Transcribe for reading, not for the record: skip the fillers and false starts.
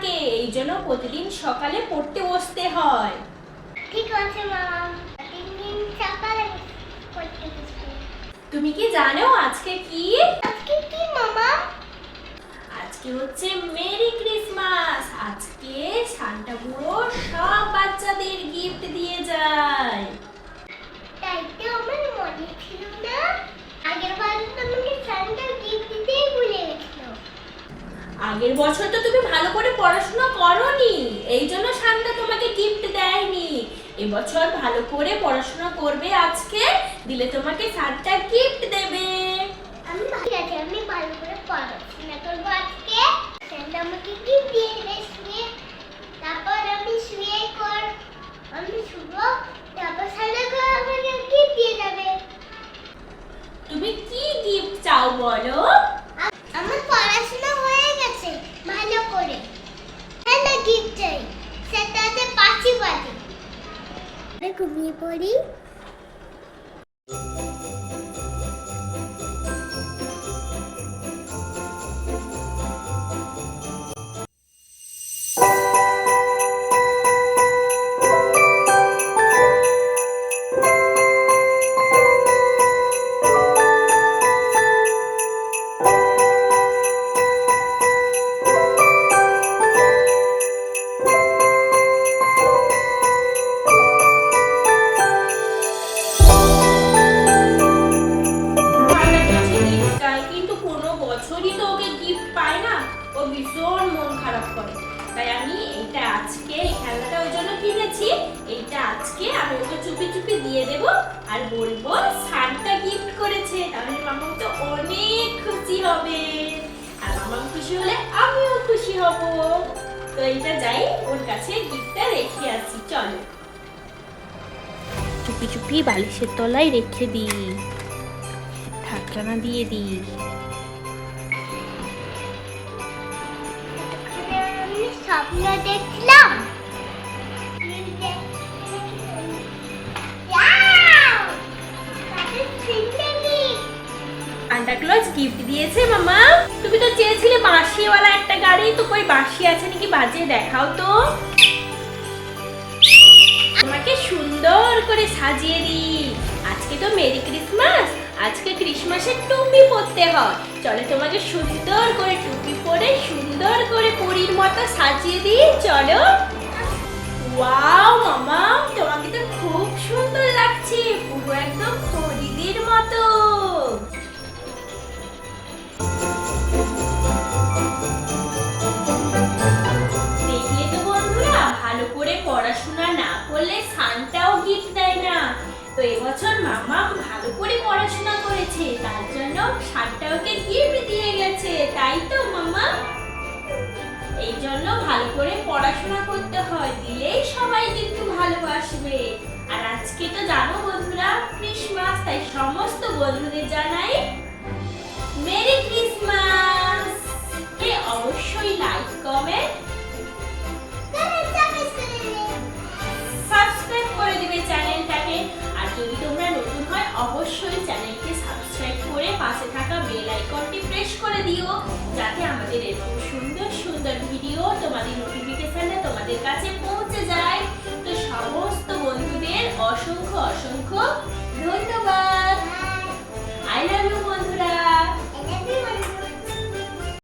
লাগে, এই জন্য প্রতিদিন সকালে পড়তে বসতে হয়। ঠিক আছে মা, প্রতিদিন সকালে পড়তে বসবো। তুমি কি জানো আজকে কি? আজকে কি মামা? আজকে হচ্ছে মেরি ক্রিসমাস। আজকে সান্টা বুড়ো সব বাচ্চাদের গিফট দিয়ে যায়। তাই তো আমার মনে ছিল না। আগের বার তো আমাকে সান্টা গিফট দিতেই ভুলে গেছিল। আগের বছর তো তুমি ভালো করে পড়াশোনা করোনি, এই জন্য সান্টা তোমাকে গিফট দেয়নি। এবছর ভালো করে পড়াশোনা করবে, আজকে দিলে তোমাকে সান্টা গিফট দেবে। ঠিক আছে, আমি ভালো করে পড়াশোনা করবো আজকে। সান্টা আমাকে গিফট দিয়ে দেবে শুয়ে। তারপর আমি শুয়ে আমি শুবো। তারপর সান্টা আমাকে গিফট দিয়ে যাবে। তুমি কি গিফট চাও বলো? আমার পড়াশোনা হয়ে গেছে ভালো করে। সান্টা গিফট চাই, সেটাতে পাঁচি বাজে। ঘুমিয়ে পড়ি। কিন্তু কোনো বছরই তো ওকে গিফট পায় না, ও ভীষণ মন খারাপ করে। তাই আমি এইটা আজকে এই খেলনাটা ওই জন্য কিনেছি। এইটা আজকে আমি ওকে চুপি চুপি দিয়ে দেব আর বলবো সান্টা গিফট করেছে। তাহলে মামা তো অনেক খুশি হবে, আর মামা খুশি হলে আমিও খুশি হব। তো এইটা যাই ওর কাছে গিফটটা রেখে আসি, চলো। চুপি চুপি বালিশের তলায় রেখে দিই, ঢাকনা দিয়ে দিই। আমি স্বপ্ন দেখলাম। সান্টা ক্লজ গিফট দিয়েছে মামা। তুমি তো চেয়েছিলে বাঁশিওয়ালা একটা গাড়ি, তো কই বাঁশি আছে নাকি, বাজিয়ে দেখাও তো। তোমাকে সুন্দর করে সাজিয়ে দিই। আজকে তো মেরি ক্রিসমাস, আজকে ক্রিসমাসের টুপি পরতে হয়। চলো তোমাকে সুন্দর করে টুপি পরে সুন্দর করে পরীর মতো সাজিয়ে দিই, চলো। ওয়াও মামা, তোমাকে তো খুব সুন্দর লাগছে, পুরো একদম পরীদের মতো। দেখলে তো বন্ধুরা, ভালো করে পড়াশোনা না করলে সান্টাও গিফট দেয় না। তো এবছর মামা ভালো করে পড়াশোনা করেছে, তার জন্য সান্টা ওকে গিফট দিয়ে গেছে, তাই তো মামা? এই জন্য ভালো করে পড়াশোনা করতে হয়, দিলেই সবাই কিন্তু ভালোবাসবে। আর আজকে তো জানো বন্ধুরা ক্রিসমাস, তাই সমস্ত বন্ধুদের জানাই মেরি ক্রিসমাস। অবশ্যই লাইক কমেন্ট সাবস্ক্রাইব করে দিবে চ্যানেলটাকে। আর যদি তোমরা নতুন হয় অবশ্যই চ্যানেলকে সাবস্ক্রাইব করে পাশে থাকা বেল আইকনটি প্রেস করে দিও, যাতে আমাদের এরকম সুন্দর সুন্দর ভিডিও তোমাদের নোটিফিকেশনে তোমাদের কাছে পৌঁছে যায়। তো সমস্ত বন্ধুদের অসংখ্য অসংখ্য ধন্যবাদ।